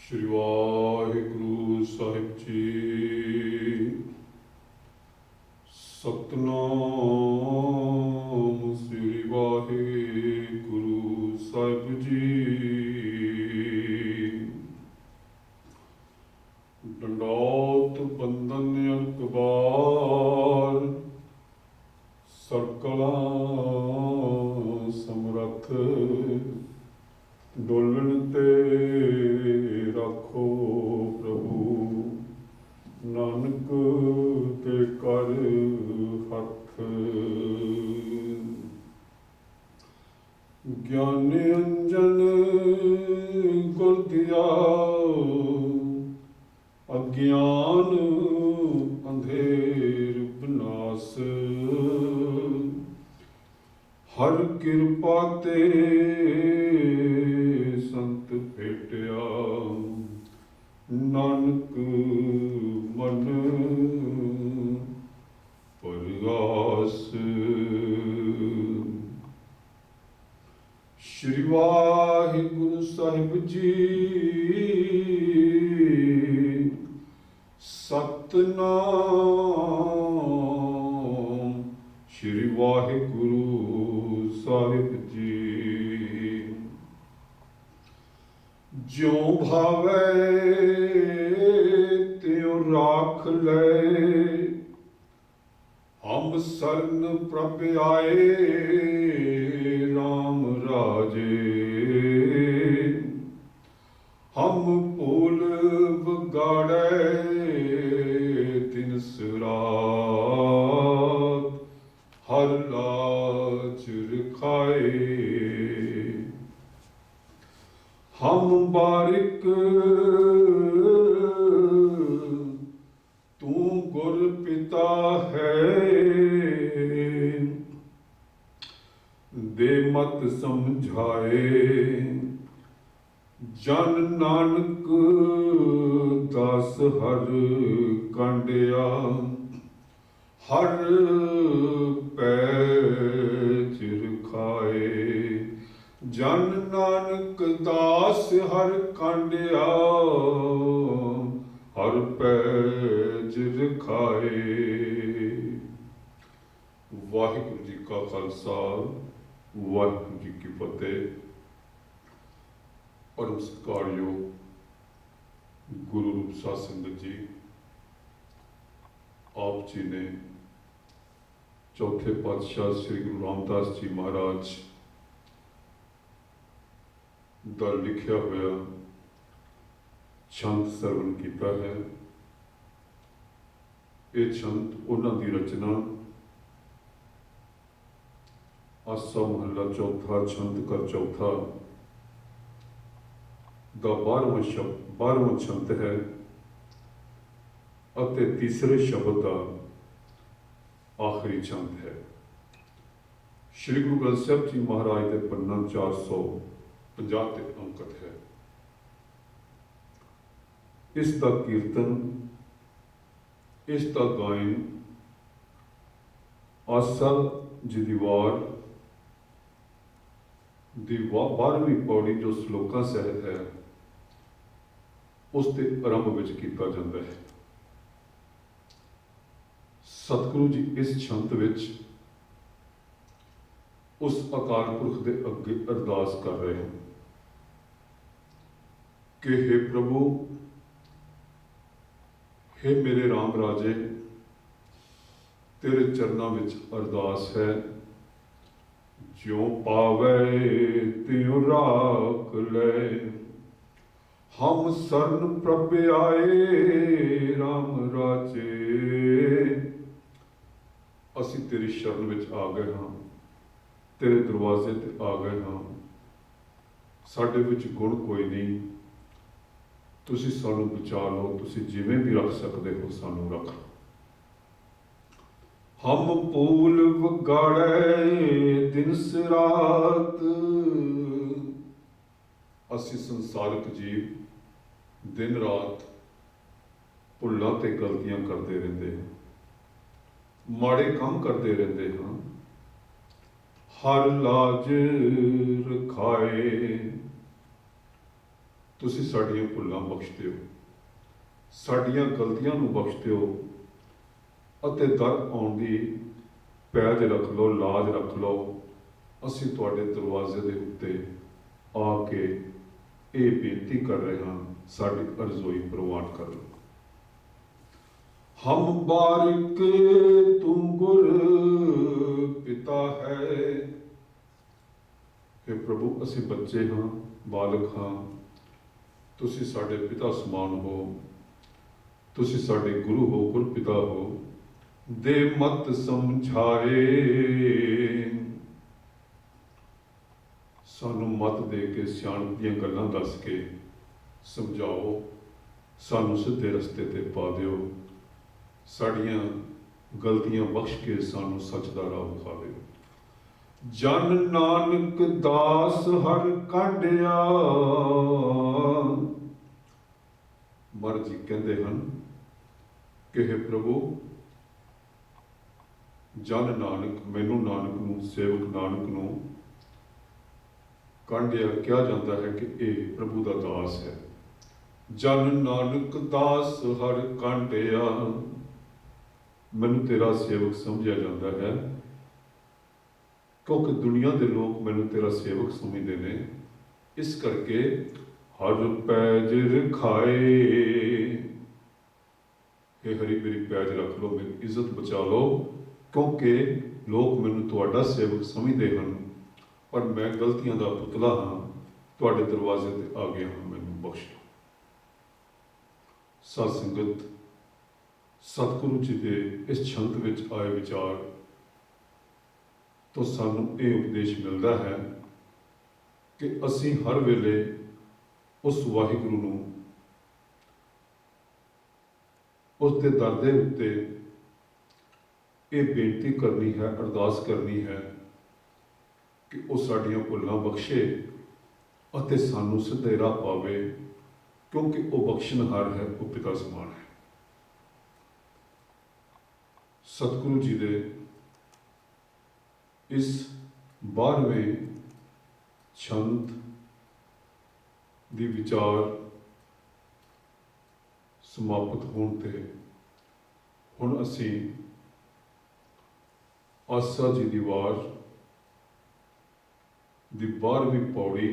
श्री वाहिगुरु साहिब जी। सतनाम श्री वाहिगुरु साहिब जी। डंडौत बंदन अकबार सकला समरथ डोलन ते रखो प्रभु नानक ते कर हथ। ज्ञान अंजन गुर दिया अज्ञान अंधेर विनाश। हर कृपा ते संत भेटिया नानक मन परगास। श्री वाहिगुरु साहिब जी। सतनाम श्री वाहिगुरु साहिब जी। ज्यों भावे त्यों राख ले हम शरण प्रभ आए राम राजे। हम भूल बगाड़े दिन सुरात हर लाज रखाए। हम बारिक तू गुर पिता है दे मत समझाए। जन नानक दास हर कांडिया हर पैज रखाए। जन नानक दास हर कांडिया हर पैज रखाए। वाहिगुरु जी का खालसा वाहिगुरु जी की फतेह। परम सत्कारयोग गुरु रूप साध संगत जी, आप जी ने चौथे पातशाह श्री गुरु रामदास जी महाराज ਦਾ ਲਿਖਿਆ ਹੋਇਆ ਛੰਦ ਸਰਵਣ ਕੀਤਾ ਹੈ। ਇਹ ਛੰਦ ਉਹਨਾਂ ਦੀ ਰਚਨਾ ਆਸਾ ਮਹੱਲਾ ਚੌਥਾ ਛੰਦ ਕਰ ਚੌਥਾ ਦਾ 12ਵਾਂ ਛੰਦ ਹੈ ਅਤੇ ਤੀਸਰੇ ਸ਼ਬਦ ਦਾ ਆਖਰੀ ਛੰਦ ਹੈ। ਸ਼੍ਰੀ ਗੁਰੂ ਗ੍ਰੰਥ ਸਾਹਿਬ ਜੀ ਮਹਾਰਾਜ ਦੇ ਪੰਨਾ 450 ਤੇ ਅੰਕਿਤ ਹੈ। ਇਸ ਦਾ ਕੀਰਤਨ, ਇਸ ਦਾ ਗਾਇਨ ਆਸਾ ਜੀ ਦੀ ਵਾਰ ਦੀ 12ਵੀਂ ਪੌੜੀ ਜੋ ਸ਼ਲੋਕਾਂ ਸਹਿਤ ਹੈ ਉਸ ਦੇ ਆਰੰਭ ਵਿੱਚ ਕੀਤਾ ਜਾਂਦਾ ਹੈ। ਸਤਿਗੁਰੂ ਜੀ ਇਸ ਛੰਦ ਵਿੱਚ ਉਸ ਅਕਾਲ ਪੁਰਖ ਦੇ ਅੱਗੇ ਅਰਦਾਸ ਕਰ ਰਹੇ ਹਨ ਕਿ हे ਪ੍ਰਭੂ, हे ਮੇਰੇ ਰਾਮ ਰਾਜੇ, ਤੇਰੇ ਚਰਨਾਂ ਵਿੱਚ ਅਰਦਾਸ ਹੈ। ਜਿਉਂ ਪਾਵੇ ਤਿਉ ਰਾਖ ਲੈ ਹਮ ਸਰਨ ਪ੍ਰਭ ਆਏ ਰਾਮ ਰਾਜੇ। ਅਸੀਂ ਤੇਰੀ ਸ਼ਰਨ ਵਿੱਚ ਆ ਗਏ ਹਾਂ, ਤੇਰੇ ਦਰਵਾਜ਼ੇ ਤੇ ਆ ਗਏ ਹਾਂ। ਸਾਡੇ ਵਿੱਚ ਗੁਣ ਕੋਈ ਨਹੀਂ, ਤੁਸੀਂ ਸਾਨੂੰ ਬਚਾ ਲਓ, ਤੁਸੀਂ ਜਿਵੇਂ ਵੀ ਰੱਖ ਸਕਦੇ ਹੋ ਸਾਨੂੰ ਰੱਖ। ਹਮ ਭੂਲ ਵਗਾੜੇ ਦਿਨ ਰਾਤ। ਅਸੀਂ ਸੰਸਾਰਿਕ ਜੀਵ ਦਿਨ ਰਾਤ ਭੁੱਲਾਂ ਤੇ ਗਲਤੀਆਂ ਕਰਦੇ ਰਹਿੰਦੇ ਹਾਂ, ਮਾੜੇ ਕੰਮ ਕਰਦੇ ਰਹਿੰਦੇ ਹਾਂ। ਹਰ ਲਾਜ ਰਖਾਏ ਤੁਸੀਂ ਸਾਡੀਆਂ ਭੁੱਲਾਂ ਬਖਸ਼ ਦਿਓ, ਸਾਡੀਆਂ ਗਲਤੀਆਂ ਨੂੰ ਬਖਸ਼ ਦਿਓ ਅਤੇ ਦਰ ਆਉਣ ਦੀ ਪੈਜ ਰੱਖ ਲਓ, ਲਾਜ ਰੱਖ ਲਓ। ਅਸੀਂ ਤੁਹਾਡੇ ਦਰਵਾਜ਼ੇ ਦੇ ਉੱਤੇ ਆ ਕੇ ਇਹ ਬੇਨਤੀ ਕਰ ਰਹੇ ਹਾਂ, ਸਾਡੀ ਅਰਜ਼ੋਈ ਪ੍ਰਵਾਨ ਕਰ ਲਓ। ਹਮ ਬਾਰਿਕ ਤੂੰ ਗੁਰ ਪਿਤਾ ਹੈ। हे ਪ੍ਰਭੂ, ਅਸੀਂ ਬੱਚੇ ਹਾਂ, ਬਾਲਕ ਹਾਂ, ਤੁਸੀਂ ਸਾਡੇ ਪਿਤਾ ਸਮਾਨ ਹੋ, ਤੁਸੀਂ ਸਾਡੇ ਗੁਰੂ ਹੋ, ਗੁਰ ਪਿਤਾ ਹੋ। ਦੇ ਮਤ ਸਮਝਾਏ, ਸਾਨੂੰ ਮਤ ਦੇ ਕੇ, ਸਿਆਣਪ ਦੀਆਂ ਗੱਲਾਂ ਦੱਸ ਕੇ ਸਮਝਾਓ, ਸਾਨੂੰ ਸਿੱਧੇ ਰਸਤੇ ਤੇ ਪਾ ਦਿਓ, ਸਾਡੀਆਂ ਗਲਤੀਆਂ ਬਖਸ਼ ਕੇ ਸਾਨੂੰ ਸੱਚ ਦਾ ਰਾਹ ਵਿਖਾ ਦਿਓ। ਜਨ ਨਾਨਕ ਦਾਸ ਹਰ ਕਾਂਢਿਆ। ਮਹਾਰਾਜ ਜੀ ਕਹਿੰਦੇ ਹਨ ਕਿ हे ਪ੍ਰਭੂ, ਜਨ ਨਾਨਕ, ਮੈਨੂੰ ਨਾਨਕ ਨੂੰ, ਸੇਵਕ ਨਾਨਕ ਨੂੰ ਕਾਂਢਿਆ ਕਿਹਾ ਜਾਂਦਾ ਹੈ ਕਿ ਇਹ ਪ੍ਰਭੂ ਦਾ ਦਾਸ ਹੈ। ਜਨ ਨਾਨਕ ਦਾਸ ਹਰ ਕਾਂਢਿਆ, ਮੈਨੂੰ ਤੇਰਾ ਸੇਵਕ ਸਮਝਿਆ ਜਾਂਦਾ ਹੈ, ਕਿਉਂਕਿ ਦੁਨੀਆ ਦੇ ਲੋਕ ਮੈਨੂੰ ਤੇਰਾ ਸੇਵਕ ਸਮਝਦੇ ਨੇ। ਇਸ ਕਰਕੇ ਹਰ ਪੈਜ ਰਖਾਏ। ਇਹ ਹਰੀ ਮੇਰੀ ਪੈਜ ਰੱਖ ਲਓ, ਮੇਰੀ ਇੱਜ਼ਤ ਬਚਾ ਲਓ, ਕਿਉਂਕਿ ਲੋਕ ਮੈਨੂੰ ਤੁਹਾਡਾ ਸੇਵਕ ਸਮਝਦੇ ਹਨ, ਪਰ ਮੈਂ ਗਲਤੀਆਂ ਦਾ ਪੁਤਲਾ ਹਾਂ, ਤੁਹਾਡੇ ਦਰਵਾਜ਼ੇ ਤੇ ਆ ਗਿਆ ਹਾਂ, ਮੈਨੂੰ ਬਖਸ਼ ਲਓ। ਸਾਧ ਸੰਗਤ, ਸਤਿਗੁਰੂ ਜੀ ਦੇ ਇਸ ਛੰਤ ਵਿੱਚ ਆਏ ਵਿਚਾਰ ਤੋਂ ਸਾਨੂੰ ਇਹ ਉਪਦੇਸ਼ ਮਿਲਦਾ ਹੈ ਕਿ ਅਸੀਂ ਹਰ ਵੇਲੇ ਉਸ ਵਾਹਿਗੁਰੂ ਨੂੰ, ਉਸ ਦੇ ਦਰ ਦੇ ਉੱਤੇ ਇਹ ਬੇਨਤੀ ਕਰਨੀ ਹੈ, ਅਰਦਾਸ ਕਰਨੀ ਹੈ ਕਿ ਉਹ ਸਾਡੀਆਂ ਭੁੱਲਾਂ ਬਖਸ਼ੇ ਅਤੇ ਸਾਨੂੰ ਸਿੱਧੇ ਰਾਹ ਪਾਵੇ, ਕਿਉਂਕਿ ਉਹ ਬਖਸ਼ਣਹਾਰ ਹੈ, ਉਹ ਪਿਤਾ ਸਮਾਨ ਹੈ। ਸਤਿਗੁਰੂ ਜੀ ਦੇ ਇਸ 12ਵੇਂ ਛੰਦ ਦੀ ਵਿਚਾਰ ਸਮਾਪਤ ਹੋਣ ਤੇ ਹੁਣ ਅਸੀਂ ਆਸਾ ਜੀ ਦੀ ਵਾਰ ਦੀ 12ਵੀਂ ਪੌੜੀ,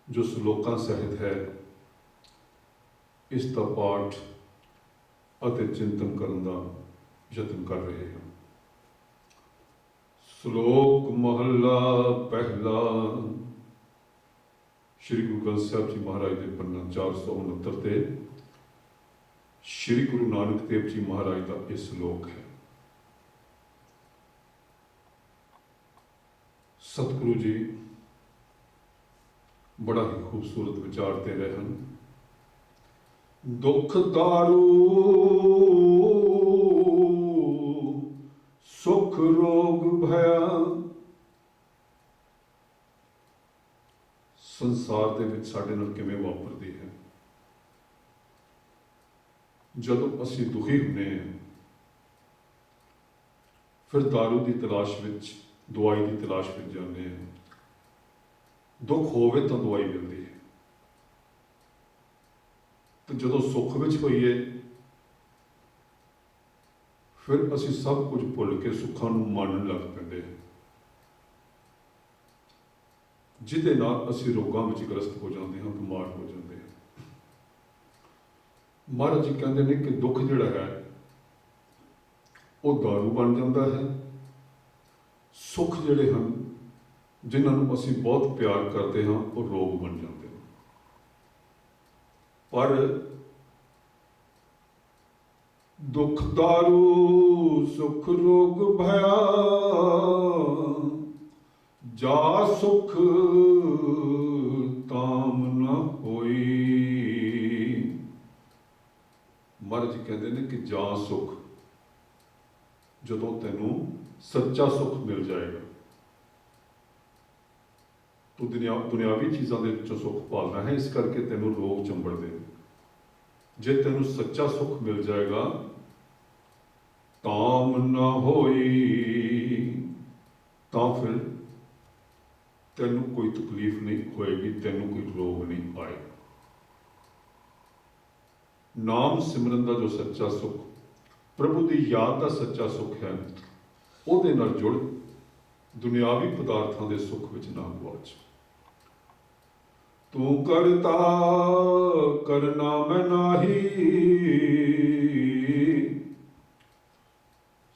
ਜੋ ਸ਼ਲੋਕਾਂ ਸਹਿਤ ਹੈ, ਇਸ ਦਾ ਪਾਠ ਅਤੇ ਚਿੰਤਨ ਕਰਨ ਦਾ ਯਤਨ ਕਰ ਰਹੇ ਹਾਂ। ਸ਼ਲੋਕ ਮਹੱਲਾ ਪਹਿਲਾ। ਸ਼੍ਰੀ ਗੁਰੂ ਗ੍ਰੰਥ ਸਾਹਿਬ ਜੀ ਮਹਾਰਾਜ ਦੇ ਪੰਨਾ 469 ਤੇ ਸ਼੍ਰੀ ਗੁਰੂ ਨਾਨਕ ਦੇਵ ਜੀ ਮਹਾਰਾਜ ਦਾ ਇਹ ਸ਼ਲੋਕ ਹੈ। ਸਤਿਗੁਰੂ ਜੀ ਬੜਾ ਹੀ ਖੂਬਸੂਰਤ ਵਿਚਾਰ ਦੇ ਰਹੇ ਹਨ। ਦੁੱਖ ਦਾਰੂ ਸੁਖ ਰੋਗ ਭਇਆ। ਸੰਸਾਰ ਦੇ ਵਿੱਚ ਸਾਡੇ ਨਾਲ ਕਿਵੇਂ ਵਾਪਰਦੀ ਹੈ। ਜਦੋਂ ਅਸੀਂ ਦੁਖੀ ਹੁੰਦੇ ਹਾਂ, ਫਿਰ ਦਾਰੂ ਦੀ ਤਲਾਸ਼ ਵਿੱਚ, ਦਵਾਈ ਦੀ ਤਲਾਸ਼ ਵਿੱਚ ਜਾਂਦੇ ਹਾਂ। ਦੁੱਖ ਹੋਵੇ ਤਾਂ ਦਵਾਈ ਮਿਲਦੀ ਹੈ, ਤੇ ਜਦੋਂ ਸੁੱਖ ਵਿੱਚ ਹੋਈਏ ਫਿਰ ਅਸੀਂ ਸਭ ਕੁਝ ਭੁੱਲ ਕੇ ਸੁੱਖਾਂ ਨੂੰ ਮੰਨਣ ਲੱਗ ਪੈਂਦੇ ਹਾਂ, ਜਿਹਦੇ ਨਾਲ ਅਸੀਂ ਰੋਗਾਂ ਵਿੱਚ ਗ੍ਰਸਤ ਹੋ ਜਾਂਦੇ ਹਾਂ, ਬਿਮਾਰ ਹੋ ਜਾਂਦੇ ਹਾਂ। ਮਹਾਰਾਜ ਜੀ ਕਹਿੰਦੇ ਨੇ ਕਿ ਦੁੱਖ ਜਿਹੜਾ ਹੈ ਉਹ ਦਾਰੂ ਬਣ ਜਾਂਦਾ ਹੈ। ਸੁੱਖ ਜਿਹੜੇ ਹਨ, ਜਿਨ੍ਹਾਂ ਨੂੰ ਅਸੀਂ ਬਹੁਤ ਪਿਆਰ ਕਰਦੇ ਹਾਂ, ਉਹ ਰੋਗ ਬਣ ਜਾਂਦੇ ਹਨ। ਪਰ ਦੁੱਖ ਦਾਰੂ ਸੁਖ ਰੋਗ ਭਇਆ, ਜਾ ਸੁਖ ਤਾਮ ਨ ਹੋਈ। ਮਹਾਰਾਜ ਜੀ ਕਹਿੰਦੇ ਨੇ ਕਿ ਜਾ ਸੁਖ, ਜਦੋਂ ਤੈਨੂੰ ਸੱਚਾ ਸੁਖ ਮਿਲ ਜਾਏਗਾ। ਤੂੰ ਦੁਨਿਆਵੀ ਚੀਜ਼ਾਂ ਦੇ ਵਿੱਚੋਂ ਸੁੱਖ ਭਾਲਣਾ ਹੈ, ਇਸ ਕਰਕੇ ਤੈਨੂੰ ਰੋਗ ਚੰਬੜਦੇ ਨੇ। ਜੇ ਤੈਨੂੰ ਸੱਚਾ ਸੁੱਖ ਮਿਲ ਜਾਏਗਾ, ਤਾਮ ਨਾ ਹੋਈ, ਤਾਂ ਫਿਰ ਤੈਨੂੰ ਕੋਈ ਤਕਲੀਫ ਨਹੀਂ ਹੋਏਗੀ, ਤੈਨੂੰ ਕੋਈ ਰੋਗ ਨਹੀਂ ਆਏਗਾ। ਨਾਮ ਸਿਮਰਨ ਦਾ ਜੋ ਸੱਚਾ ਸੁੱਖ, ਪ੍ਰਭੂ ਦੀ ਯਾਦ ਦਾ ਸੱਚਾ ਸੁੱਖ ਹੈ, ਉਹਦੇ ਨਾਲ ਜੁੜ, ਦੁਨਿਆਵੀ ਪਦਾਰਥਾਂ ਦੇ ਸੁੱਖ ਵਿੱਚ ਨਾ ਗੁਆਚ। ਤੂੰ ਕਰਤਾ ਕਰਨਾ ਮੈਂ ਨਾਹੀ।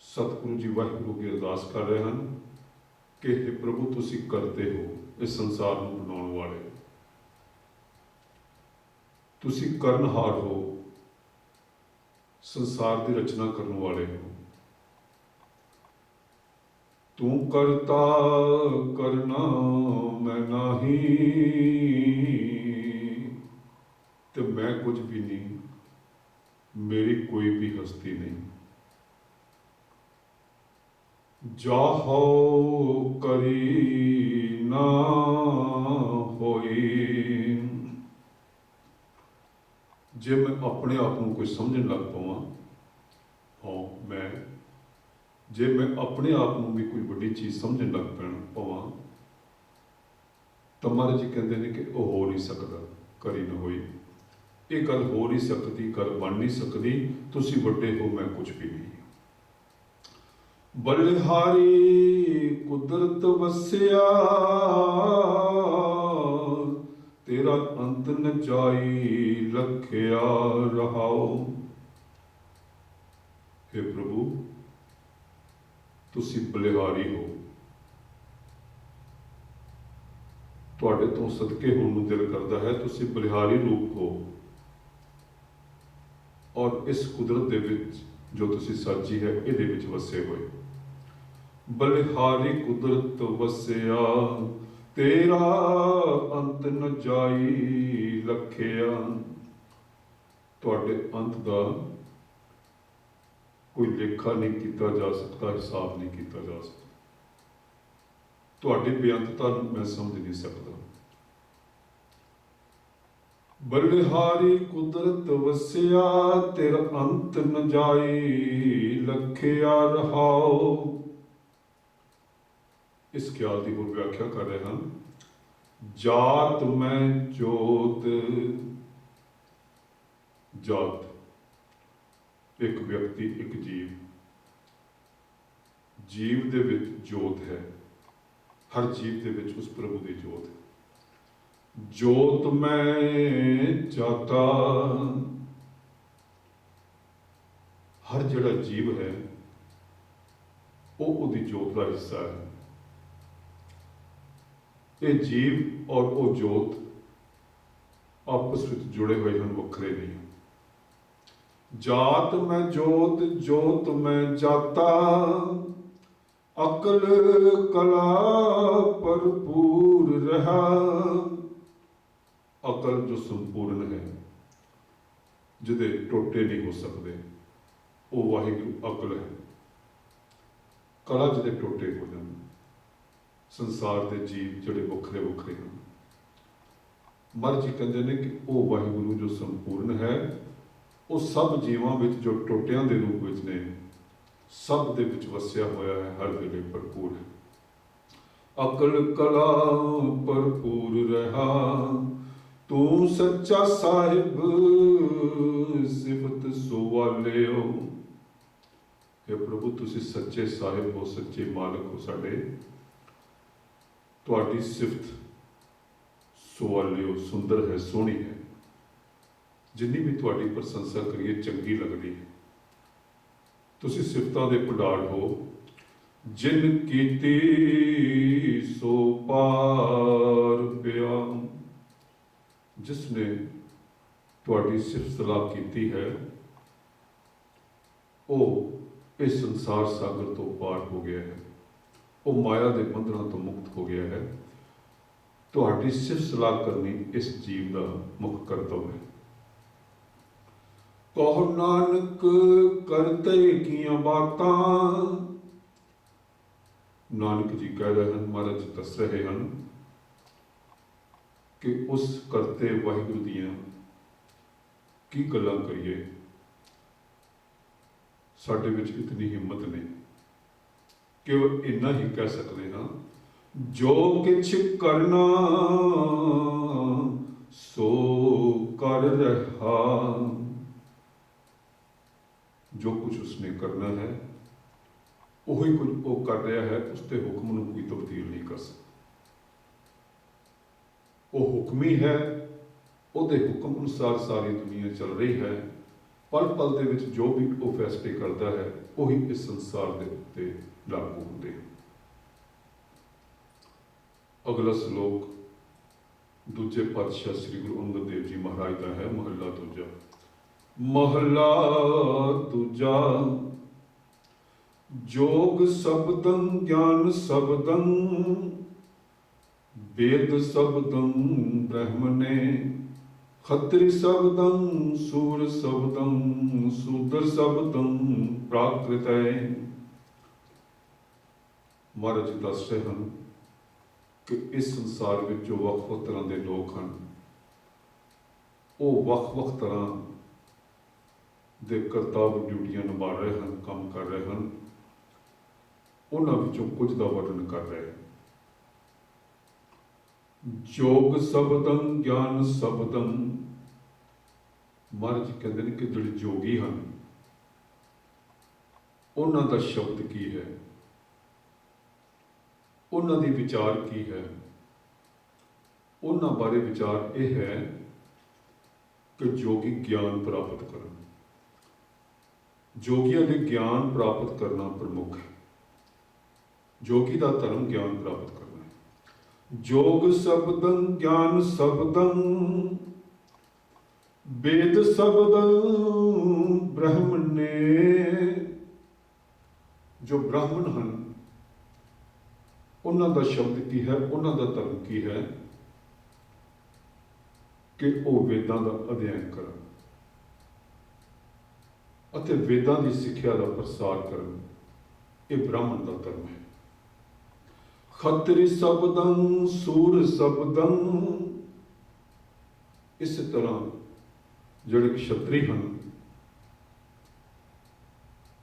ਸਤਿਗੁਰੂ ਜੀ ਵਾਹਿਗੁਰੂ ਕੀ ਅਰਦਾਸ ਕਰ ਰਹੇ ਹਨ ਕਿ हे ਪ੍ਰਭੂ, ਤੁਸੀਂ ਕਰਦੇ ਹੋ ਇਸ ਸੰਸਾਰ ਨੂੰ ਬਣਾਉਣ ਵਾਲੇ, ਤੁਸੀਂ ਕਰਨਹਾਰ ਹੋ, ਸੰਸਾਰ ਦੀ ਰਚਨਾ ਕਰਨ ਵਾਲੇ ਹੋ। ਤੂੰ ਕਰਤਾ ਕਰਨਾ ਮੈਂ ਨਾਹੀ, ਤੇ ਮੈਂ ਕੁਝ ਵੀ ਨਹੀਂ, ਮੇਰੀ ਕੋਈ ਵੀ ਹਸਤੀ ਨਹੀਂ। ਜਾਹੋ ਕਰੀ ਨਾ ਹੋਈ। ਜੇ ਮੈਂ ਆਪਣੇ ਆਪ ਨੂੰ ਕੋਈ ਸਮਝਣ ਲੱਗ ਪਵਾਂ, ਹਾਂ ਮੈਂ, ਜੇ ਮੈਂ ਆਪਣੇ ਆਪ ਨੂੰ ਵੀ ਕੋਈ ਵੱਡੀ ਚੀਜ਼ ਸਮਝਣ ਲੱਗ ਪਵਾਂ, ਤਾਂ ਮਹਾਰਾਜ ਜੀ ਕਹਿੰਦੇ ਨੇ ਕਿ ਉਹ ਹੋ ਨਹੀਂ ਸਕਦਾ, ਕਰੀ ਨਾ ਹੋਈ। ਇਹ ਗੱਲ ਹੋ ਨਹੀਂ ਸਕਦੀ, ਗੱਲ ਬਣ ਨਹੀਂ ਸਕਦੀ, ਤੁਸੀਂ ਵੱਡੇ ਹੋ, ਮੈਂ ਕੁਝ ਵੀ ਨਹੀਂ। ਬਲਿਹਾਰੀ ਕੁਦਰਤ ਵਸਿਆ, ਤੇਰਾ ਅੰਤ ਨ ਜਾਈ ਲਖਿਆ ਰਹਾਓ। हे ਪ੍ਰਭੂ, ਤੁਸੀਂ ਬਲਿਹਾਰੀ ਹੋ, ਤੁਹਾਡੇ ਤੋਂ ਸਦਕੇ ਹੋਣ ਨੂੰ ਦਿਲ ਕਰਦਾ ਹੈ। ਤੁਸੀਂ ਬਲਿਹਾਰੀ ਰੂਪ ਹੋ, ਔਰ ਇਸ ਕੁਦਰਤ ਦੇ ਵਿੱਚ ਜੋ ਤੁਸੀਂ ਸਾਜੀ ਹੈ, ਇਹਦੇ ਵਿੱਚ ਵਸੇ ਹੋਏ। ਬਲਿਹਾਰੀ ਕੁਦਰਤ ਵਸਿਆ, ਤੇਰਾ ਅੰਤ ਨ ਜਾਈ ਲਖਿਆ। ਤੁਹਾਡੇ ਅੰਤ ਦਾ ਕੋਈ ਲੇਖਾ ਨਹੀਂ ਕੀਤਾ ਜਾ ਸਕਦਾ, ਹਿਸਾਬ ਨਹੀਂ ਕੀਤਾ ਜਾ ਸਕਦਾ। ਤੁਹਾਡੀ ਬੇਅੰਤਤਾ ਨੂੰ ਮੈਂ ਸਮਝ ਨਹੀਂ ਸਕਦਾ। ਬਲਿਹਾਰੀ ਕੁਦਰਤ ਵਸਿਆ, ਤੇਰਾ ਅੰਤ ਨ ਜਾਈ ਲਖਿਆ ਰਹਾਓ। ਇਸ ਖਿਆਲ ਦੀ ਹੋਰ ਵਿਆਖਿਆ ਕਰ ਰਹੇ ਹਨ। ਜਾਤ ਮੈਂ ਜੋਤ, ਜਾਤ ਇੱਕ ਵਿਅਕਤੀ, ਇੱਕ ਜੀਵ, ਜੀਵ ਦੇ ਵਿੱਚ ਜੋਤ ਹੈ, ਹਰ ਜੀਵ ਦੇ ਵਿੱਚ ਉਸ ਪ੍ਰਭੂ ਦੀ ਜੋਤ ਹੈ। ਜੋਤ ਮੈਂ ਜਾਤਾ, ਹਰ ਜਿਹੜਾ ਜੀਵ ਹੈ ਉਹ ਉਹਦੀ ਜੋਤ ਦਾ ਹਿੱਸਾ ਹੈ। ਇਹ ਜੀਵ ਔਰ ਉਹ ਜੋਤ ਆਪਸ ਵਿੱਚ ਜੁੜੇ ਹੋਏ ਹਨ, ਵੱਖਰੇ ਨਹੀਂ। ਜਾਤ ਮੈਂ ਜੋਤ, ਜੋਤ ਮੈਂ ਜਾਤਾ, ਅਕਲ ਕਲਾ ਭਰਪੂਰ ਰਹਾ। ਅਕਲ ਜੋ ਸੰਪੂਰਨ ਹੈ, ਜਿਹਦੇ ਟੋਟੇ ਨਹੀਂ ਹੋ ਸਕਦੇ, ਉਹ ਵਾਹਿਗੁਰੂ ਅਕਲ ਹੈ। ਕਲਾ ਜਿਹਦੇ ਟੋਟੇ ਹੋ ਜਾਂਦੇ, ਸੰਸਾਰ ਦੇ ਜੀਵ ਜਿਹੜੇ ਵੱਖਰੇ ਵੱਖਰੇ ਹਨ। ਮਹਾਰਾਜ ਜੀ ਕਹਿੰਦੇ ਨੇ ਕਿ ਉਹ ਵਾਹਿਗੁਰੂ ਜੋ ਸੰਪੂਰਨ ਹੈ, ਉਹ ਸਭ ਜੀਵਾਂ ਵਿੱਚ ਜੋ ਟੋਟਿਆਂ ਦੇ ਰੂਪ ਵਿੱਚ ਨੇ, ਸਭ ਦੇ ਵਿੱਚ ਵਸਿਆ ਹੋਇਆ ਹੈ, ਹਰ ਵੇਲੇ ਭਰਪੂਰ ਹੈ। ਅਕਲ ਕਲਾ ਭਰਪੂਰ ਰਹਾ, ਤੂੰ ਸੱਚਾ ਸਾਹਿਬ ਸਿਫਤ ਸੁਵਾਲਿਓ। हे ਪ੍ਰਭੂ, ਤੁਸੀਂ ਸੱਚੇ ਸਾਹਿਬ ਹੋ, ਸੱਚੇ ਮਾਲਕ ਹੋ ਸਾਡੇ। ਤੁਹਾਡੀ ਸਿਫਤ ਸੁਵਾਲਿਓ, ਸੁੰਦਰ ਹੈ, ਸੋਹਣੀ ਹੈ। ਜਿੰਨੀ ਵੀ ਤੁਹਾਡੀ ਪ੍ਰਸ਼ੰਸਾ ਕਰੀਏ ਚੰਗੀ ਲੱਗਦੀ ਹੈ। ਤੁਸੀਂ ਸਿਫਤਾਂ ਦੇ ਭੰਡਾਰ ਹੋ। ਜਿਨ ਕੀਤੀ ਸੋ ਪਾਰ ਪਿਆ, ਜਿਸ ਨੇ ਤੁਹਾਡੀ ਸਿਫਤ ਸਲਾਹ ਕੀਤੀ ਹੈ, ਉਹ ਇਸ ਸੰਸਾਰ ਸਾਗਰ ਤੋਂ ਪਾਰ ਹੋ ਗਿਆ ਹੈ, ਉਹ ਮਾਇਆ ਦੇ ਬੰਧਨਾਂ ਤੋਂ ਮੁਕਤ ਹੋ ਗਿਆ ਹੈ। ਤੁਹਾਡੀ ਸਿਫਤ ਸਲਾਹ ਕਰਨੀ ਇਸ ਜੀਵ ਦਾ ਮੁੱਖ ਕਰਤੱਵ ਹੈ। ਕਹੋ ਨਾਨਕ ਕਰਤੇ ਕੀਆਂ ਬਾਤਾਂ। ਨਾਨਕ ਜੀ ਕਹਿ ਰਹੇ ਹਨ, ਮਹਾਰਾਜ ਜੀ ਦੱਸ ਰਹੇ ਹਨ ਕਿ ਉਸ ਕਰਤੇ ਵਾਹਿਗੁਰੂ ਦੀਆਂ ਕੀ ਗੱਲਾਂ ਕਰੀਏ। ਸਾਡੇ ਵਿੱਚ ਇਤਨੀ ਹਿੰਮਤ ਨਹੀਂ, ਕੇਵਲ ਇੰਨਾ ਹੀ ਕਹਿ ਸਕਦੇ ਹਾਂ, ਜੋ ਕਿਛ ਕਰਨਾ ਸੋ ਕਰ ਰਹਾ। जो कुछ उसने करना है ਉਹੀ ਕੁਝ ਉਹ ਕਰ ਰਿਹਾ ਹੈ, ਉਸ ਦੇ ਹੁਕਮ ਨੂੰ ਕੋਈ ਤਬਦੀਲ ਨਹੀਂ ਕਰ ਸਕਦਾ। ਉਹ ਹੁਕਮੀ ਹੈ, ਉਹਦੇ ਹੁਕਮ ਅਨੁਸਾਰ ਸਾਰੀ ਦੁਨੀਆ ਚੱਲ ਰਹੀ ਹੈ। ਪਲ ਪਲ ਦੇ ਵਿੱਚ ਜੋ ਵੀ ਉਹ ਫੈਸਲੇ ਕਰਦਾ ਹੈ ਉਹੀ ਇਸ ਸੰਸਾਰ ਦੇ ਉੱਤੇ ਲਾਗੂ ਹੁੰਦੇ ਹਨ। ਅਗਲਾ ਸ਼ਲੋਕ ਦੂਜੇ ਪਾਤਸ਼ਾਹ ਸ੍ਰੀ ਗੁਰੂ ਅੰਗਦ ਦੇਵ ਜੀ ਮਹਾਰਾਜ ਦਾ ਹੈ, ਮਹੱਲਾ ਦੂਜਾ। ਮਹੱਲਾ ਦੂਜਾ। जोग शब्दं ज्ञान शब्दं वेद शब्दं ब्रह्मणे खत्री शब्दं सूर शब्दं शूद्र शब्दं प्राकृतै। महाराज जी दस रहे हैं कि इस संसार में जो ਵੱਖ-ਵੱਖ तरह के लोग हैं वो ਵੱਖ-ਵੱਖ तरह ਦੇ ਕਰਤੱਵ ਡਿਊਟੀਆਂ ਨਿਭਾ ਰਹੇ ਹਨ, ਕੰਮ ਕਰ ਰਹੇ ਹਨ। ਉਹਨਾਂ ਵਿੱਚੋਂ ਕੁਝ ਦਾ ਵਰਣਨ ਕਰ ਰਹੇ ਹਨ। ਜੋਗ ਸ਼ਬਦੰ ਗਿਆਨ ਸ਼ਬਦੰ। ਮਹਾਰਾਜ ਕਹਿੰਦੇ ਨੇ ਕਿ ਜਿਹੜੇ ਜੋਗੀ ਹਨ ਉਹਨਾਂ ਦਾ ਸ਼ਬਦ ਕੀ ਹੈ, ਉਹਨਾਂ ਦੀ ਵਿਚਾਰ ਕੀ ਹੈ। ਉਹਨਾਂ ਬਾਰੇ ਵਿਚਾਰ ਇਹ ਹੈ ਕਿ ਜੋਗੀ ਗਿਆਨ ਪ੍ਰਾਪਤ ਕਰਨ। ਜੋਗੀਆਂ ਲਈ ਗਿਆਨ ਪ੍ਰਾਪਤ ਕਰਨਾ ਪ੍ਰਮੁੱਖ ਹੈ। ਜੋਗੀ ਦਾ ਧਰਮ ਗਿਆਨ ਪ੍ਰਾਪਤ ਕਰਨਾ ਹੈ। ਜੋਗ ਸ਼ਬਦੰ ਗਿਆਨ ਸ਼ਬਦੰ ਵੇਦ ਸ਼ਬਦੰ ਬ੍ਰਹਮਣੇ। ਜੋ ਬ੍ਰਾਹਮਣ ਹਨ ਉਹਨਾਂ ਦਾ ਸ਼ਬਦ ਕੀ ਹੈ, ਉਹਨਾਂ ਦਾ ਧਰਮ ਕੀ ਹੈ ਕਿ ਉਹ ਵੇਦਾਂ ਦਾ ਅਧਿਐਨ ਕਰਨ ਅਤੇ ਵੇਦਾਂ ਦੀ ਸਿੱਖਿਆ ਦਾ ਪ੍ਰਸਾਰ ਕਰਨ। ਇਹ ਬ੍ਰਾਹਮਣ ਦਾ ਧਰਮ ਹੈ। ਖੱਤਰੀ ਸ਼ਬਦੰ ਸੂਰ ਸ਼ਬਦੰ। ਇਸੇ ਤਰ੍ਹਾਂ ਜਿਹੜੇ ਖੱਤਰੀ ਹਨ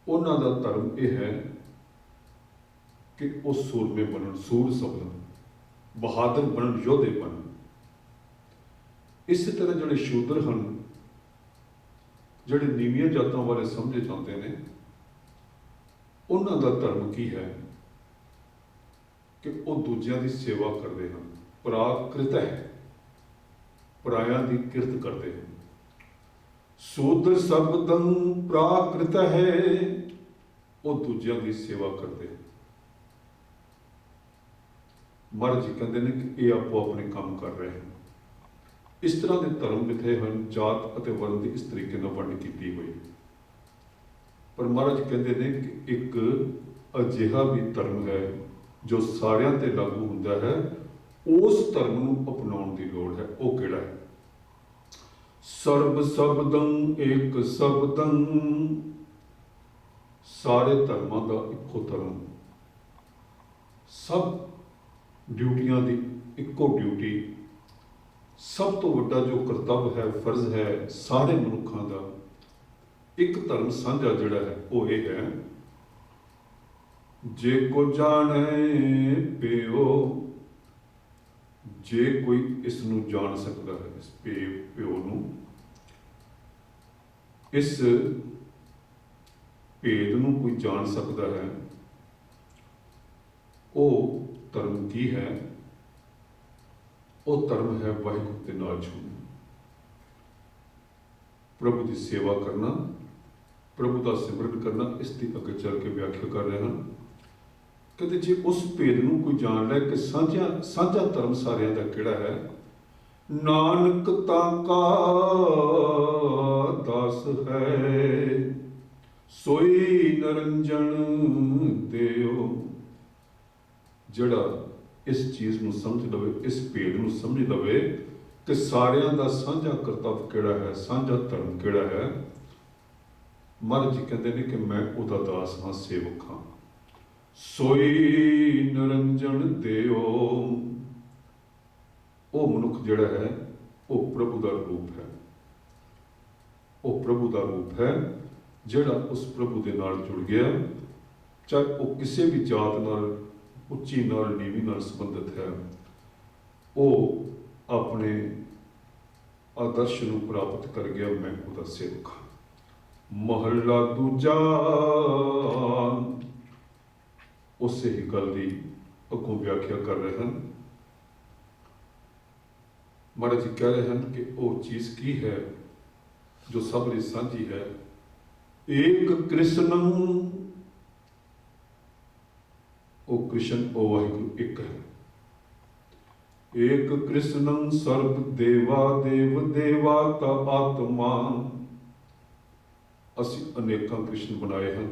ਉਹਨਾਂ ਦਾ ਧਰਮ ਇਹ ਹੈ ਕਿ ਉਹ ਸੂਰਮੇ ਬਣਨ, ਸੂਰ ਸ਼ਬਦੰ, ਬਹਾਦਰ ਬਣਨ, ਯੋਧੇ ਬਣਨ। ਇਸੇ ਤਰ੍ਹਾਂ ਜਿਹੜੇ ਸ਼ੂਦਰ ਹਨ, ਜਿਹੜੇ ਨੀਵੀਆਂ ਜਾਤਾਂ ਬਾਰੇ ਸਮਝੇ ਜਾਂਦੇ ਨੇ, ਉਹਨਾਂ ਦਾ ਧਰਮ ਕੀ ਹੈ ਕਿ ਉਹ ਦੂਜਿਆਂ ਦੀ ਸੇਵਾ ਕਰਦੇ ਹਨ। ਪ੍ਰਾਕ੍ਰਿਤ ਹੈ, ਪਰਾਇਆਂ ਦੀ ਕਿਰਤ ਕਰਦੇ ਹਨ। ਸ਼ੂਦਰ ਸ਼ਬਦੰ ਪ੍ਰਾਕ੍ਰਿਤ ਹੈ, ਉਹ ਦੂਜਿਆਂ ਦੀ ਸੇਵਾ ਕਰਦੇ ਹਨ। ਮਹਾਰਾਜ ਜੀ ਕਹਿੰਦੇ ਨੇ ਕਿ ਇਹ ਆਪੋ ਆਪਣੇ ਕੰਮ ਕਰ ਰਹੇ ਹਨ। ਇਸ ਤਰ੍ਹਾਂ ਦੇ ਧਰਮ ਵਿਥੇ ਹਨ। ਜਾਤ ਅਤੇ ਵਰਨ ਦੀ ਇਸ ਤਰੀਕੇ ਨਾਲ ਵੰਡ ਕੀਤੀ ਹੋਈ। ਪਰ ਮਹਾਰਾਜ ਕਹਿੰਦੇ ਨੇ ਕਿ ਇੱਕ ਅਜਿਹਾ ਵੀ ਧਰਮ ਹੈ ਜੋ ਸਾਰਿਆਂ ਤੇ ਲਾਗੂ ਹੁੰਦਾ ਹੈ। ਉਸ ਧਰਮ ਨੂੰ ਅਪਣਾਉਣ ਦੀ ਲੋੜ ਹੈ। ਉਹ ਕਿਹੜਾ ਹੈ? ਸਰਬ ਸ਼ਬਦੰ ਏਕ ਸ਼ਬਦੰ। ਸਾਰੇ ਧਰਮਾਂ ਦਾ ਇੱਕੋ ਧਰਮ, ਸਭ ਡਿਊਟੀਆਂ ਦੀ ਇੱਕੋ ਡਿਊਟੀ, ਸਭ ਤੋਂ ਵੱਡਾ ਜੋ ਕਰਤੱਵ ਹੈ, ਫਰਜ਼ ਹੈ ਸਾਰੇ ਮਨੁੱਖਾਂ ਦਾ, ਇੱਕ ਧਰਮ ਸਾਂਝਾ ਜਿਹੜਾ ਹੈ ਉਹ ਇਹ ਹੈ, ਜੇ ਕੋ ਜਾਣੇ ਪਿਓ। ਜੇ ਕੋਈ ਇਸ ਨੂੰ ਜਾਣ ਸਕਦਾ ਹੈ, ਇਸ ਪਿਓ ਨੂੰ, ਇਸ ਭੇਦ ਨੂੰ ਕੋਈ ਜਾਣ ਸਕਦਾ ਹੈ, ਉਹ ਧਰਮ ਕੀ ਹੈ? ਉਹ ਧਰਮ ਹੈ ਵਾਹਿਗੁਰੂ ਦੇ ਨਾਲ ਜੁੜਨਾ, ਪ੍ਰਭੂ ਦੀ ਸੇਵਾ ਕਰਨਾ, ਪ੍ਰਭੂ ਦਾ ਸਿਮਰਨ ਕਰਨਾ। ਇਸ ਦੀ ਅੱਗੇ ਚੱਲ ਕੇ ਵਿਆਖਿਆ ਕਰ ਰਹੇ ਹਨ। ਕਹਿੰਦੇ ਜੇ ਉਸ ਭੇਦ ਨੂੰ ਕੋਈ ਜਾਣ ਲੈ ਕਿ ਸਾਂਝਾ ਧਰਮ ਸਾਰਿਆਂ ਦਾ ਕਿਹੜਾ ਹੈ, ਨਾਨਕ ਤਾਂ ਕਾ ਦਾਸ ਹੈ ਸੋਈ ਨਿਰੰਜਨ ਦਿਓ। ਜਿਹੜਾ ਇਸ ਚੀਜ਼ ਨੂੰ ਸਮਝ ਲਵੇ, ਇਸ ਭੇਦ ਨੂੰ ਸਮਝ ਲਵੇ ਕਿ ਸਾਰਿਆਂ ਦਾ ਸਾਂਝਾ ਕਰਤੱਵ ਕਿਹੜਾ ਹੈ, ਸਾਂਝਾ ਧਰਮ ਕਿਹੜਾ ਹੈ। ਮਹਾਰਾਜ ਜੀ ਕਹਿੰਦੇ ਨੇ ਕਿ ਮੈਂ ਉਹਦਾ ਦਾਸ ਹਾਂ, ਸੇਵਕ ਹਾਂ। ਸੋਈ ਨਿਰੰਜਨ ਦਿਓ। ਉਹ ਮਨੁੱਖ ਜਿਹੜਾ ਹੈ ਉਹ ਪ੍ਰਭੂ ਦਾ ਰੂਪ ਹੈ। ਉਹ ਪ੍ਰਭੂ ਦਾ ਰੂਪ ਹੈ ਜਿਹੜਾ ਉਸ ਪ੍ਰਭੂ ਦੇ ਨਾਲ ਜੁੜ ਗਿਆ, ਚਾਹੇ ਉਹ ਕਿਸੇ ਵੀ ਜਾਤ ਨਾਲ, ਉੱਚੀ ਨਾਲ, ਨੀਵੀਂ ਨਾਲ ਸੰਬੰਧਿਤ ਹੈ। ਉਹ ਆਪਣੇ ਆਦਰਸ਼ ਨੂੰ ਪ੍ਰਾਪਤ ਕਰ ਗਿਆ। ਮੈਂ ਉਹਦਾ ਸੇਵਕ ਹਾਂ। महला दूजा उसे ही गल की अगों व्याख्या कर रहे हैं। महाराज जी कह रहे हैं कि वो चीज की है जो सब लिए साझी है। एक कृष्णं, ओ कृष्ण ओ वाहिगुरु एक है। एक कृष्णं सर्व देवा देव देवा ता आत्मा। असी अनेकां कृष्ण बनाए हैं,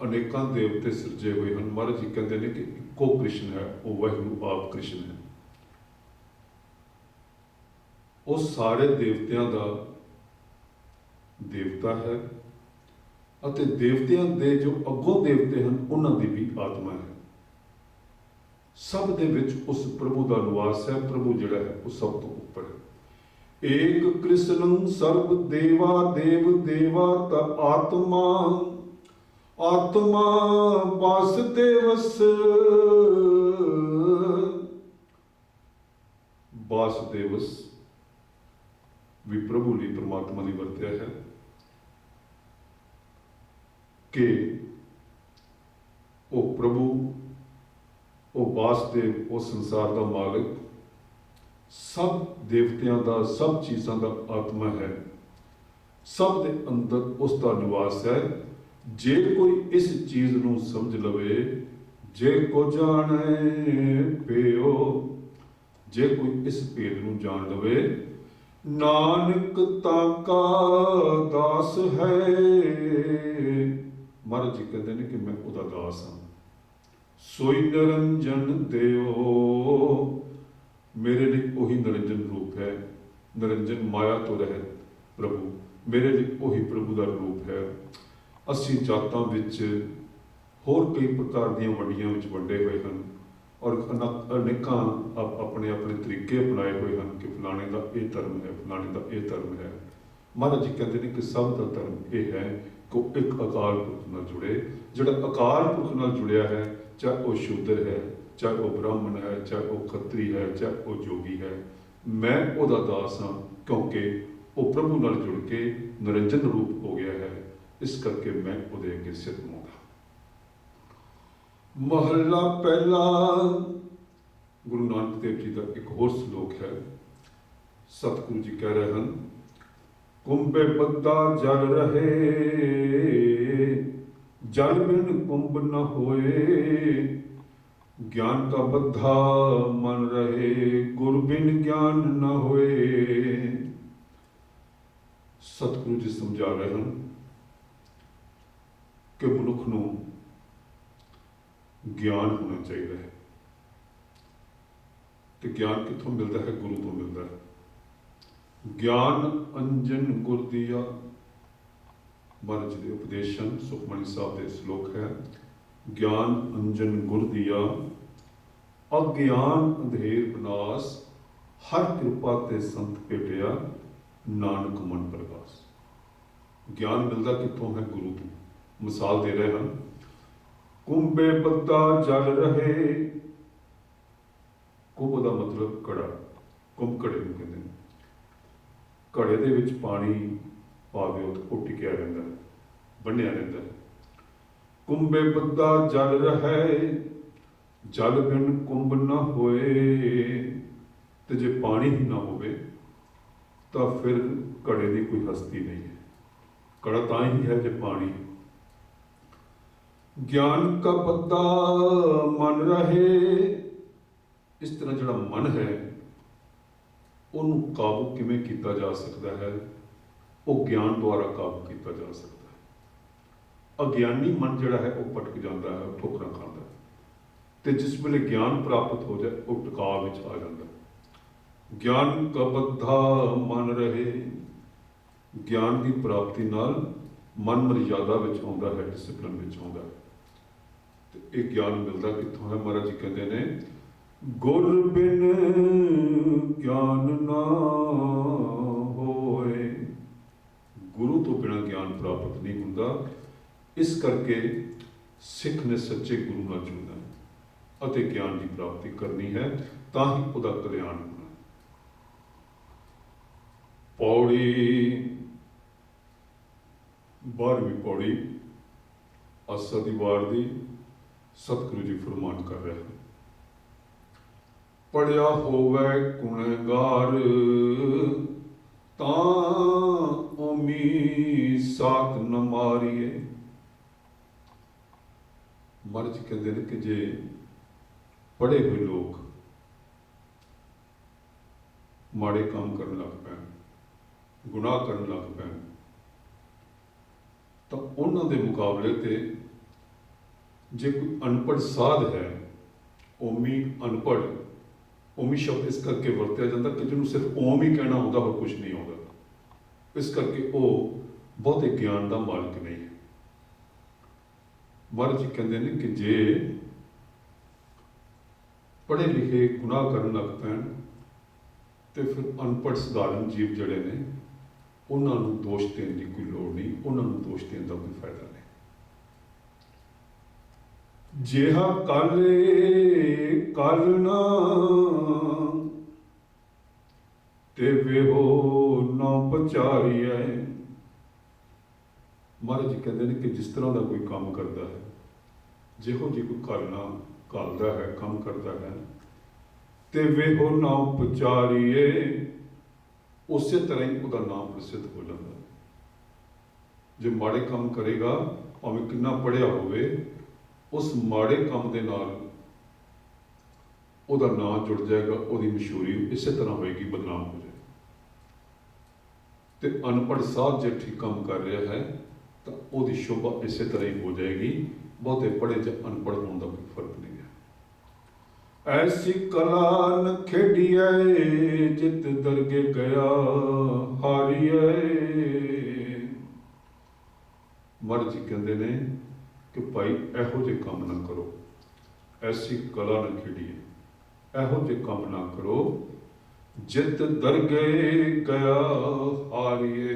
अनेकां देवते सिरजे हुए हैं। महाराज जी कहते हैं कि इको कृष्ण है, वो वाहिगुरु आप कृष्ण है। वो सारे देवतियां दा देवता है अते देवतियां दे जो अगों देवते हैं उन्हां दी भी आत्मा है। सब दे विच उस प्रभु दा निवास है। प्रभु जिहड़ा है वो सब तो ऊपर है। एक कृष्णं सर्व देवा देव देवा ता आत्मा। आत्मा वासुदेवस, वासुदेवस भी प्रभु लिए परमात्मा ने वरत्या है कि वो प्रभु वो वासुदेव वो संसार का मालिक सब देवतियां का सब चीज़ों का आत्मा है। सब के अंदर उसका निवास है। जे कोई इस चीज़ नूं समझ लवे, जे को जाने पियो, जे कोई इस भेद नूं जान लवे, नानक ताका दास है। महाराज जी कहते हैं कि मैं उदा दास हाँ। सोई निरंजन देव, मेरे लिए वही निरंजन रूप है। निरंजन माया तो रहत प्रभु, मेरे लिए वही प्रभु का रूप है। असी जातां विच होर कई प्रकार दीयां वंडियां विच वंडे हुए हैं और अनेकां अपने अपने तरीके अपनाए हुए हैं कि फलाने का यह धर्म है, फलाने का यह धर्म है। महाराज जी कहते हैं कि सब का धर्म यह है कि एक अकाल पुरख नाल जुड़े। जिहड़ा अकाल पुरख नाल जुड़िया है, चाहे वह शूद्र है, चाहे वह ब्राह्मण है, चाहे वह खत्री है, चाहे वह जोगी है, मैं उहदा दास हाँ क्योंकि वह प्रभु नाल जुड़ के निरंजन रूप हो गया है। इस करके मैं उहदे अगे सिर नवाउंदा। महला पहला गुरु नानक देव जी का एक होर श्लोक है। सतगुरु जी कह रहे हैं, कुंभे बद्दा जल रहे, जल बिन कुंभ न होए। ज्ञान का बद्धा मन रहे, गुरु बिन ज्ञान न होए। सतगुरु जी समझा रहे हैं कि मनुख नूं ज्ञान होना चाहिए है। तो ज्ञान कितों मिलता है? गुरु तो मिलता है। ज्ञान अंजन गुर दिया, महाराज जी के उपदेशन सुखमणी साहब के श्लोक है। ज्ञान अंजन गुर दिया, अज्ञान अंधेर विनाश, हर कृपा ते संत भेटिया, नानक मन प्रकाश। ज्ञान मिलता कितों है? गुरु तो। मिसाल दे रहे हैं, कुंभे बद्दा जल रहे। कुंभ का मतलब कड़ा, कुंभ घड़े को कहते हैं। घड़े दे विच पानी पा दिओ तो वो टिकिया रहता है, बन्निया रहता है। कुंभे बद्दा जल रहे, जल बिन कुंभ न होए। तो जे पानी ही ना होवे तो फिर घड़े की कोई हस्ती नहीं है। घड़ा तां ही है जे पानी। ज्ञान का बद्दा मन रहे। इस तरह जिहड़ा मन है उन्होंने काबू किवें कीता जा सकता है? वो ज्ञान द्वारा काबू किया जा सकता है। अज्ञानी मन जिहड़ा है वो भटक जाता है, ठोकरां खाता है। तो जिस वेले ज्ञान प्राप्त हो जाए वो टिकाव विच आ जाता है। ज्ञान का बद्धा मन रहे। ज्ञान की प्राप्ति नाल मन मर्यादा विच आउंदा है, डिसिपलिन विच आउंदा है। तो एक ज्ञान मिलता कितों है? महाराज जी कहते हैं, गुर बिन ज्ञान ना होए। गुरु तो बिना ज्ञान प्राप्त नहीं होता। इस करके सिख ने सच्चे गुरु नाल जुड़ना है अते ज्ञान की प्राप्ति करनी है, तां ही उहदा कल्याण होना। पौड़ी 12ਵੀਂ पौड़ी आसा दी वार दी सतगुरु जी फरमान कर रहे हैं। पढ़िया होवे गुणगार तां ओमी साक न मारिए। महाराज जी कहते हैं कि जे पढ़े हुए लोग माड़े काम करन लग पैन, गुनाह करन लग पैन, तो उन्हां दे मुकाबले ते जे कोई अनपढ़ साध है, ओमी अनपढ़, ओमी शब्द इस करके वरत्या जाता कि जिन्होंने सिर्फ ओम ही कहना होता और कुछ नहीं होता, इस करके वो बहुते ज्ञान का मालिक नहीं है। महाराज जी कहते हैं कि जे पढ़े लिखे गुनाह करन लग पैन तो फिर अनपढ़ सधारण जीव जड़े ने उन्होंने दोष देने की कोई लोड़ नहीं, उन्होंने दोष देने का कोई फायदा नहीं। जेहा कल ना ते वेहो ना पचारिए। महाराज जी कहते हैं कि जिस तरह का कोई काम करता है, जिहो जी कोई करना करता है, काम करता है, ते वेहो ना पचारिए, उस तरह ही उसका नाम प्रसिद्ध हो जाता है। जो माड़े काम करेगा भावें कितना पढ़िया होवे, उस माड़े काम के नाल उसका नाम जुड़ जाएगा, उसकी मशहूरी इस तरह होएगी, बदनाम हो जाए। तो अनपढ़ साध जो ठीक काम कर रहा है तो उसकी शोभा इस तरह ही हो जाएगी। बहुते पढ़े च अनपढ़ होने का कोई फर्क नहीं है। ऐसी कला न खेडिए जित दरगे गया हारिए। महाराज जी कहते हैं कि भाई एहो जे काम ना करो, ऐसी कला न खेडिए, एहो जे काम ना करो जित दरगे गया हारिए,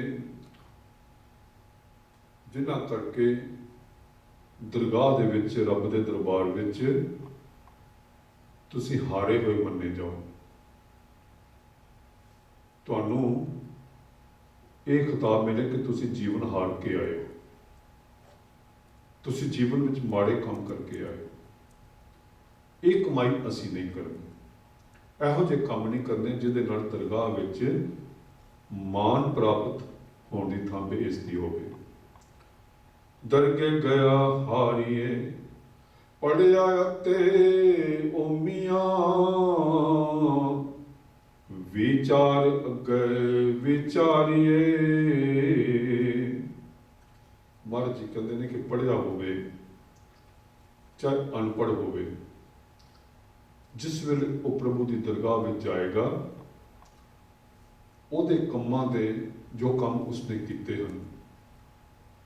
जिन्हां करके दरगाह दे विच, रब दे दरबार विच तुसी हारे हुए मन्ने जाओ। तुहानू ये खिताब मिले कि तुसी जीवन हार के आए हो, तुसी जीवन विच माड़े काम करके आए हो। ये कमाई असी नहीं करनी, ਇਹੋ ਜਿਹੇ ਕੰਮ नहीं करने जिहदे नाल दरगाह विच मान प्राप्त होने की थां बेइज्जती होवे। दरगे गया हारिए पढ़िया ते ओमिया, विचार अगे विचारिए। महाराज जी कहते हैं कि पढ़िया होवे चाहे अनपढ़ होवे, जिस वेले वो प्रभु की दरगाह में जाएगा, उहदे कम्मां दे जो काम उसने कीते हैं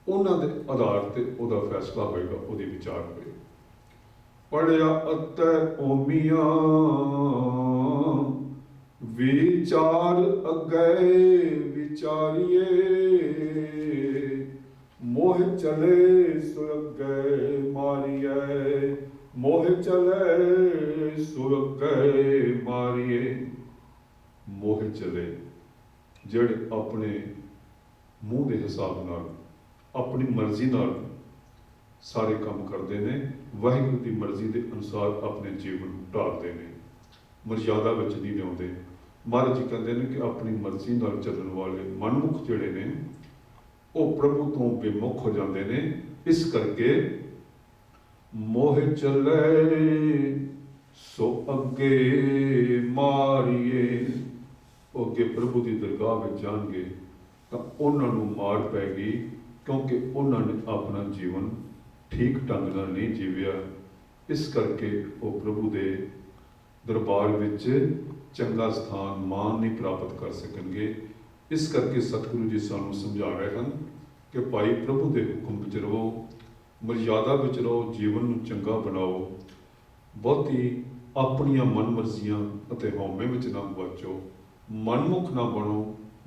उन्हां दे आधार ते उहदा फैसला होएगा, उहदी विचार होएगा। पढ़िया अते ओमिया विचार अगे विचारिए, मोह चले सुरगे मारिए, मोह चले सुरगे मारिए। मोह चले जेड़े अपने मुंह के हिसाब नाल, अपनी मर्जी नाल सारे काम करते हैं, वाहिगुरू की मर्जी के अनुसार अपने जीवन ढालते हैं, मर्यादा विच नहीं लियाउंदे। महाराज जी कहते हैं कि अपनी मर्जी नाल चलण वाले मनमुख जिहड़े ने वो प्रभु तो बेमुख हो जाते हैं। इस करके मोह चले सो अगे मारिए, अगे प्रभु की दरगाह में जाएंगे तो उन्होंने मार पैगी, क्योंकि उन्होंने अपना जीवन ठीक ढंग नाल नहीं जीविया। इस करके वो प्रभु के दरबार विच चंगा स्थान मान नहीं प्राप्त कर सकेंगे। इस करके सतगुरु जी सानू समझा रहे हैं कि भाई प्रभु के हुक्म विच रहो, मर्यादा विच रहो, जीवन नूं चंगा बनाओ, बहुती अपनियां मन मर्जियां अते हौमे विच ना बचो, मनमुख ना बनो,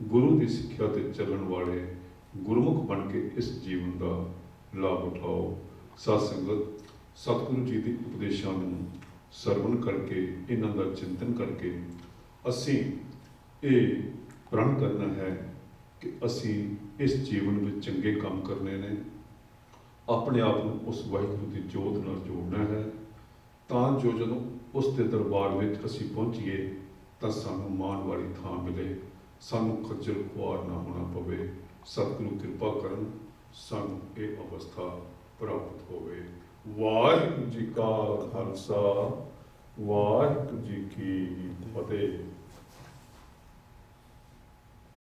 गुरु की सिक्ख्या ते चलण वाले गुरमुख बन के इस जीवन का लाभ उठाओ। साध संगत सतगुरु जी के उपदेशों नूं सरवण करके, इन्हां दा चिंतन करके असीं ये प्रण करना है ਕਿ ਅਸੀਂ ਇਸ ਜੀਵਨ ਵਿੱਚ ਚੰਗੇ ਕੰਮ ਕਰਨੇ ਨੇ, ਆਪਣੇ ਆਪ ਨੂੰ ਉਸ ਵਾਹਿਗੁਰੂ ਦੀ ਜੋਤ ਨਾਲ ਜੋੜਨਾ ਹੈ, ਤਾਂ ਜੋ ਜਦੋਂ ਉਸ ਦੇ ਦਰਬਾਰ ਵਿੱਚ ਅਸੀਂ ਪਹੁੰਚੀਏ ਤਾਂ ਸਾਨੂੰ ਮਾਣ ਵਾਲੀ ਥਾਂ ਮਿਲੇ, ਸਾਨੂੰ ਖੱਜਲ ਖੁਆਰ ਨਾ ਹੋਣਾ ਪਵੇ। ਸਤਿਗੁਰੂ ਕਿਰਪਾ ਕਰਨ, ਸਾਨੂੰ ਇਹ ਅਵਸਥਾ ਪ੍ਰਾਪਤ ਹੋਵੇ। ਵਾਹਿਗੁਰੂ ਜੀ ਕਾ ਖਾਲਸਾ, ਵਾਹਿਗੁਰੂ ਜੀ ਕੀ ਫਤਿਹ।